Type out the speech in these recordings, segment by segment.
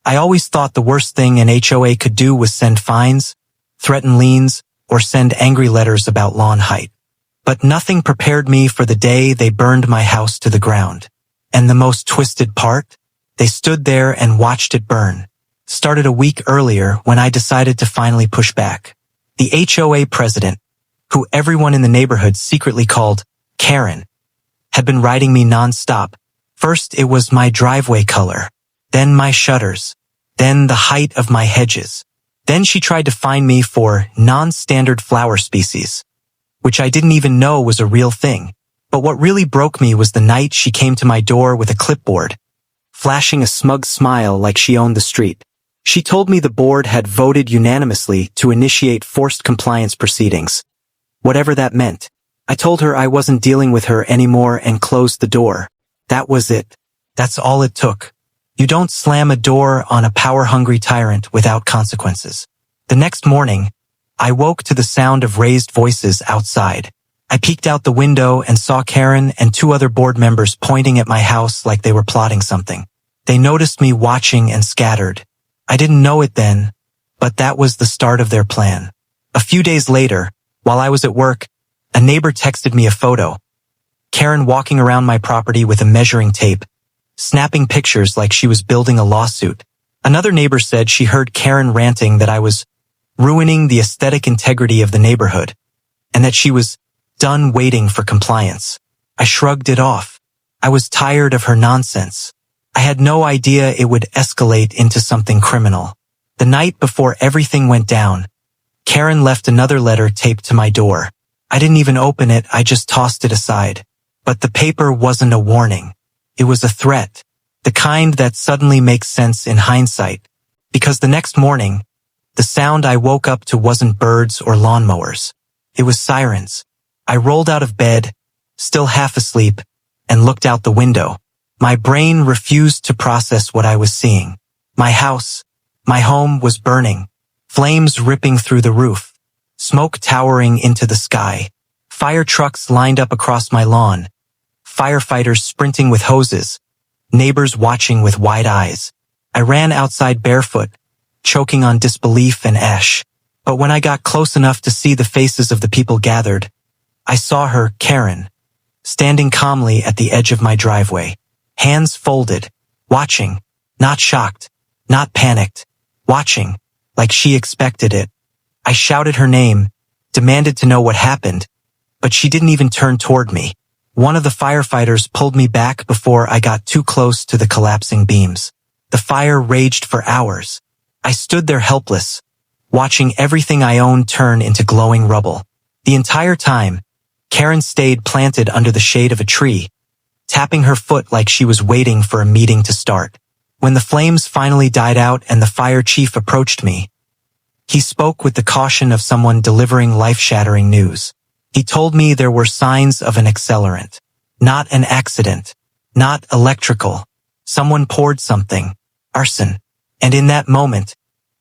I always thought the worst thing an HOA could do was send fines, threaten liens, or send angry letters about lawn height. But nothing prepared me for the day they burned my house to the ground. And the most twisted part? They stood there and watched it burn. Started a week earlier when I decided to finally push back. The HOA president, who everyone in the neighborhood secretly called Karen, had been riding me nonstop. First it was my driveway color, then my shutters, then the height of my hedges. Then she tried to fine me for non-standard flower species, which I didn't even know was a real thing. But what really broke me was the night she came to my door with a clipboard, flashing a smug smile like she owned the street. She told me the board had voted unanimously to initiate forced compliance proceedings, whatever that meant. I told her I wasn't dealing with her anymore and closed the door. That was it. That's all it took. You don't slam a door on a power-hungry tyrant without consequences. The next morning, I woke to the sound of raised voices outside. I peeked out the window and saw Karen and 2 other board members pointing at my house like they were plotting something. They noticed me watching and scattered. I didn't know it then, but that was the start of their plan. A few days later, while I was at work, a neighbor texted me a photo. Karen walking around my property with a measuring tape, snapping pictures like she was building a lawsuit. Another neighbor said she heard Karen ranting that I was ruining the aesthetic integrity of the neighborhood, and that she was done waiting for compliance. I shrugged it off. I was tired of her nonsense. I had no idea it would escalate into something criminal. The night before everything went down, Karen left another letter taped to my door. I didn't even open it, I just tossed it aside. But the paper wasn't a warning. It was a threat, the kind that suddenly makes sense in hindsight. Because the next morning, the sound I woke up to wasn't birds or lawnmowers. It was sirens. I rolled out of bed, still half asleep, and looked out the window. My brain refused to process what I was seeing. My house, my home was burning, flames ripping through the roof, smoke towering into the sky, fire trucks lined up across my lawn, firefighters sprinting with hoses, neighbors watching with wide eyes. I ran outside barefoot, choking on disbelief and ash. But when I got close enough to see the faces of the people gathered, I saw her, Karen, standing calmly at the edge of my driveway, hands folded, watching, not shocked, not panicked, watching, like she expected it. I shouted her name, demanded to know what happened, but she didn't even turn toward me. One of the firefighters pulled me back before I got too close to the collapsing beams. The fire raged for hours. I stood there helpless, watching everything I owned turn into glowing rubble. The entire time, Karen stayed planted under the shade of a tree, tapping her foot like she was waiting for a meeting to start. When the flames finally died out and the fire chief approached me, he spoke with the caution of someone delivering life-shattering news. He told me there were signs of an accelerant, not an accident, not electrical. Someone poured something, arson. And in that moment,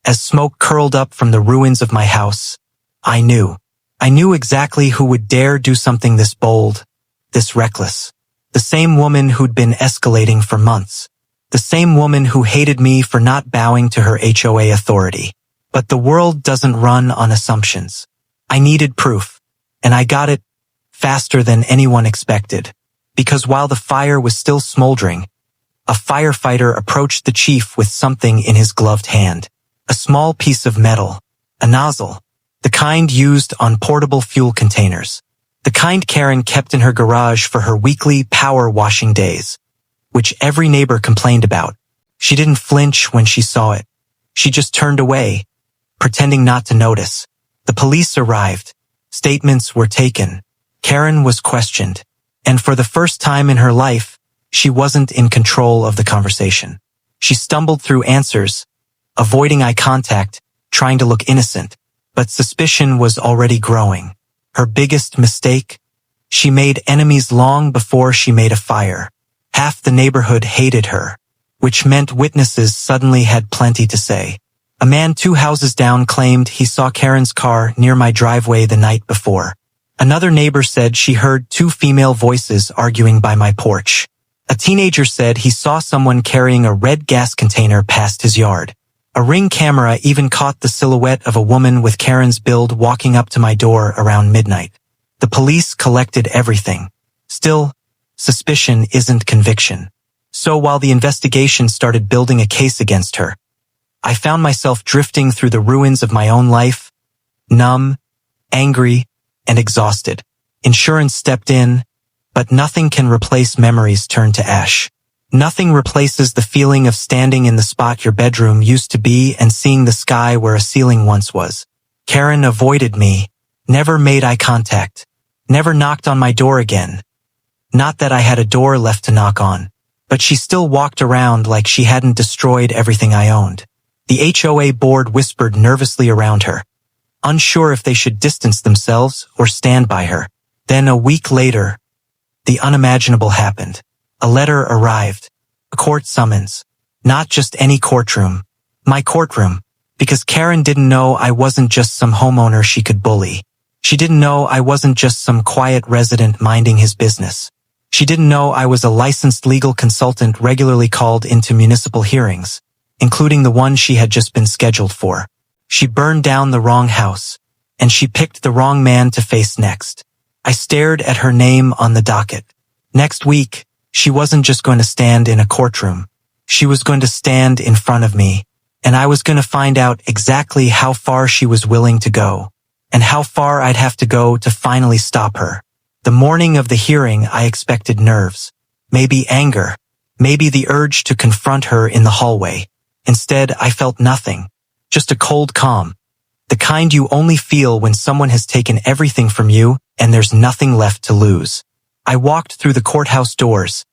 as smoke curled up from the ruins of my house, I knew. I knew exactly who would dare do something this bold, this reckless. The same woman who'd been escalating for months. The same woman who hated me for not bowing to her HOA authority. But the world doesn't run on assumptions. I needed proof, and I got it faster than anyone expected. Because while the fire was still smoldering, a firefighter approached the chief with something in his gloved hand. A small piece of metal, a nozzle, the kind used on portable fuel containers. The kind Karen kept in her garage for her weekly power washing days, which every neighbor complained about. She didn't flinch when she saw it. She just turned away, pretending not to notice. The police arrived. Statements were taken. Karen was questioned. And for the first time in her life, she wasn't in control of the conversation. She stumbled through answers, avoiding eye contact, trying to look innocent. But suspicion was already growing. Her biggest mistake? She made enemies long before she made a fire. Half the neighborhood hated her, which meant witnesses suddenly had plenty to say. A man 2 houses down claimed he saw Karen's car near my driveway the night before. Another neighbor said she heard 2 female voices arguing by my porch. A teenager said he saw someone carrying a red gas container past his yard. A Ring camera even caught the silhouette of a woman with Karen's build walking up to my door around midnight. The police collected everything. Still, suspicion isn't conviction. So while the investigation started building a case against her, I found myself drifting through the ruins of my own life, numb, angry, and exhausted. Insurance stepped in, but nothing can replace memories turned to ash. Nothing replaces the feeling of standing in the spot your bedroom used to be and seeing the sky where a ceiling once was. Karen avoided me, never made eye contact, never knocked on my door again. Not that I had a door left to knock on, but she still walked around like she hadn't destroyed everything I owned. The HOA board whispered nervously around her, unsure if they should distance themselves or stand by her. Then a week later, the unimaginable happened. A letter arrived, a court summons. Not just any courtroom, my courtroom, because Karen didn't know I wasn't just some homeowner she could bully. She didn't know I wasn't just some quiet resident minding his business. She didn't know I was a licensed legal consultant regularly called into municipal hearings, including the one she had just been scheduled for. She burned down the wrong house, and she picked the wrong man to face next. I stared at her name on the docket. Next week, she wasn't just going to stand in a courtroom. She was going to stand in front of me, and I was going to find out exactly how far she was willing to go, and how far I'd have to go to finally stop her. The morning of the hearing, I expected nerves, maybe anger, maybe the urge to confront her in the hallway. Instead, I felt nothing, just a cold calm, the kind you only feel when someone has taken everything from you and there's nothing left to lose. I walked through the courthouse doors,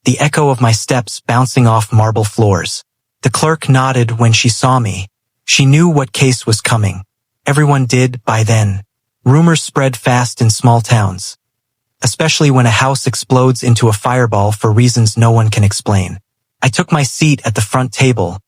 the echo of my steps bouncing off marble floors. The clerk nodded when she saw me. She knew what case was coming. Everyone did by then. Rumors spread fast in small towns, especially when a house explodes into a fireball for reasons no one can explain. I took my seat at the front table,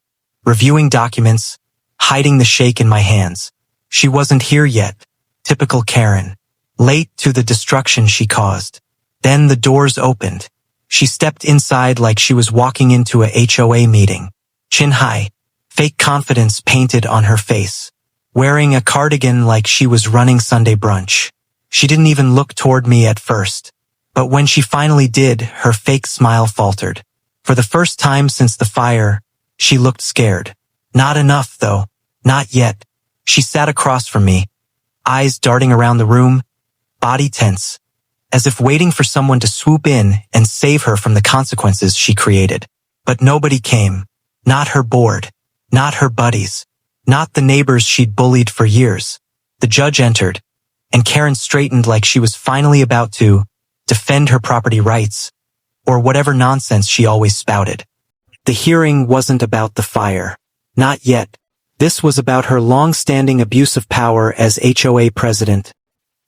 reviewing documents, hiding the shake in my hands. She wasn't here yet. Typical Karen. Late to the destruction she caused. Then the doors opened. She stepped inside like she was walking into a HOA meeting. Chin high, fake confidence painted on her face. Wearing a cardigan like she was running Sunday brunch. She didn't even look toward me at first. But when she finally did, her fake smile faltered. For the first time since the fire, she looked scared. Not enough, though. Not yet. She sat across from me, eyes darting around the room, body tense, as if waiting for someone to swoop in and save her from the consequences she created. But nobody came. Not her board. Not her buddies. Not the neighbors she'd bullied for years. The judge entered, and Karen straightened like she was finally about to defend her property rights, or whatever nonsense she always spouted. The hearing wasn't about the fire. Not yet. This was about her long-standing abuse of power as HOA president.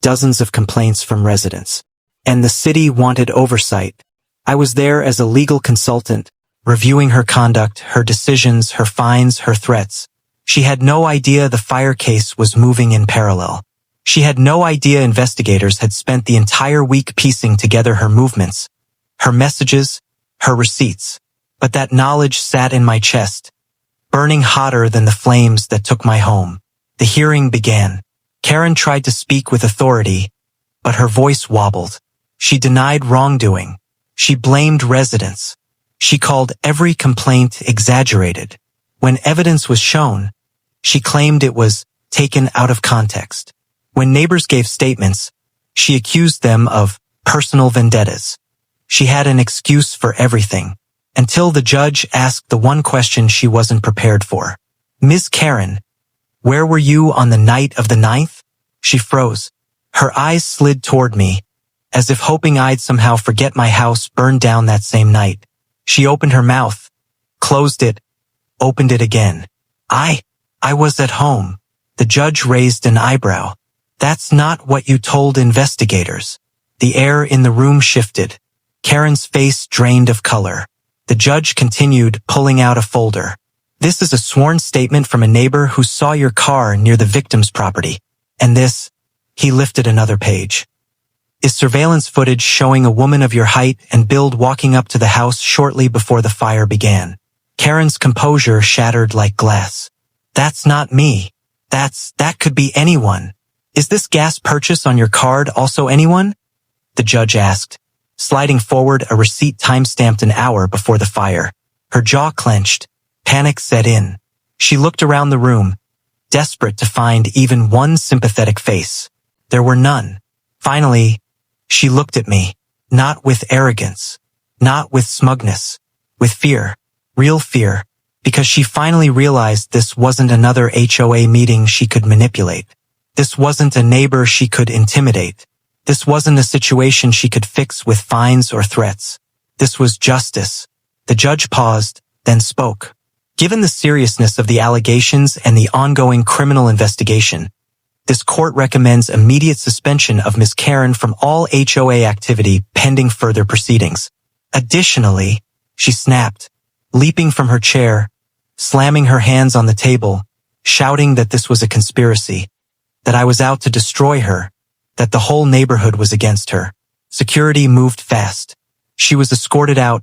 Dozens of complaints from residents. And the city wanted oversight. I was there as a legal consultant, reviewing her conduct, her decisions, her fines, her threats. She had no idea the fire case was moving in parallel. She had no idea investigators had spent the entire week piecing together her movements, her messages, her receipts. But that knowledge sat in my chest, burning hotter than the flames that took my home. The hearing began. Karen tried to speak with authority, but her voice wobbled. She denied wrongdoing. She blamed residents. She called every complaint exaggerated. When evidence was shown, she claimed it was taken out of context. When neighbors gave statements, she accused them of personal vendettas. She had an excuse for everything, until the judge asked the one question she wasn't prepared for. Ms. Karen, where were you on the night of the 9th? She froze. Her eyes slid toward me, as if hoping I'd somehow forget my house burned down that same night. She opened her mouth, closed it, opened it again. I was at home. The judge raised an eyebrow. That's not what you told investigators. The air in the room shifted. Karen's face drained of color. The judge continued, pulling out a folder. This is a sworn statement from a neighbor who saw your car near the victim's property. And this, he lifted another page. Is surveillance footage showing a woman of your height and build walking up to the house shortly before the fire began. Karen's composure shattered like glass. That's not me. That could be anyone. Is this gas purchase on your card also anyone? The judge asked, sliding forward a receipt time-stamped an hour before the fire. Her jaw clenched. Panic set in. She looked around the room, desperate to find even one sympathetic face. There were none. Finally, she looked at me, not with arrogance, not with smugness, with fear, real fear, because she finally realized this wasn't another HOA meeting she could manipulate. This wasn't a neighbor she could intimidate. This wasn't a situation she could fix with fines or threats. This was justice. The judge paused, then spoke. Given the seriousness of the allegations and the ongoing criminal investigation, this court recommends immediate suspension of Ms. Karen from all HOA activity pending further proceedings. Additionally, she snapped, leaping from her chair, slamming her hands on the table, shouting that this was a conspiracy, that I was out to destroy her, that the whole neighborhood was against her. Security moved fast. She was escorted out,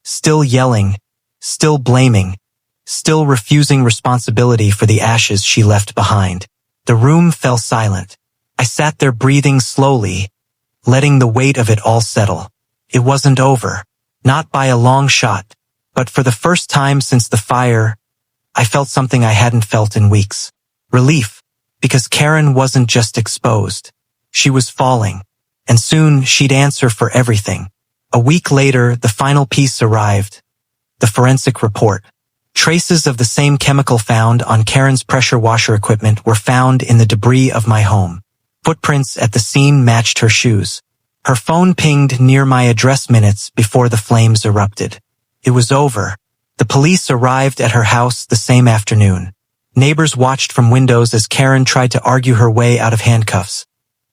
still yelling, still blaming, still refusing responsibility for the ashes she left behind. The room fell silent. I sat there breathing slowly, letting the weight of it all settle. It wasn't over. Not by a long shot. But for the first time since the fire, I felt something I hadn't felt in weeks. Relief. Because Karen wasn't just exposed. She was falling. And soon she'd answer for everything. A week later, the final piece arrived. The forensic report. Traces of the same chemical found on Karen's pressure washer equipment were found in the debris of my home. Footprints at the scene matched her shoes. Her phone pinged near my address minutes before the flames erupted. It was over. The police arrived at her house the same afternoon. Neighbors watched from windows as Karen tried to argue her way out of handcuffs,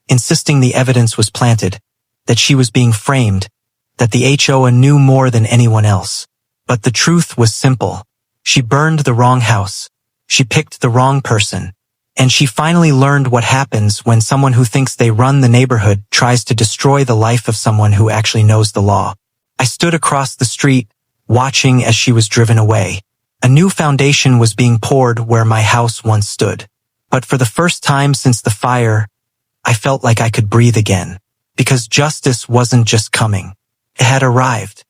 insisting the evidence was planted, that she was being framed, that the HOA knew more than anyone else. But the truth was simple. She burned the wrong house. She picked the wrong person. And she finally learned what happens when someone who thinks they run the neighborhood tries to destroy the life of someone who actually knows the law. I stood across the street, watching as she was driven away. A new foundation was being poured where my house once stood. But for the first time since the fire, I felt like I could breathe again. Because justice wasn't just coming. It had arrived.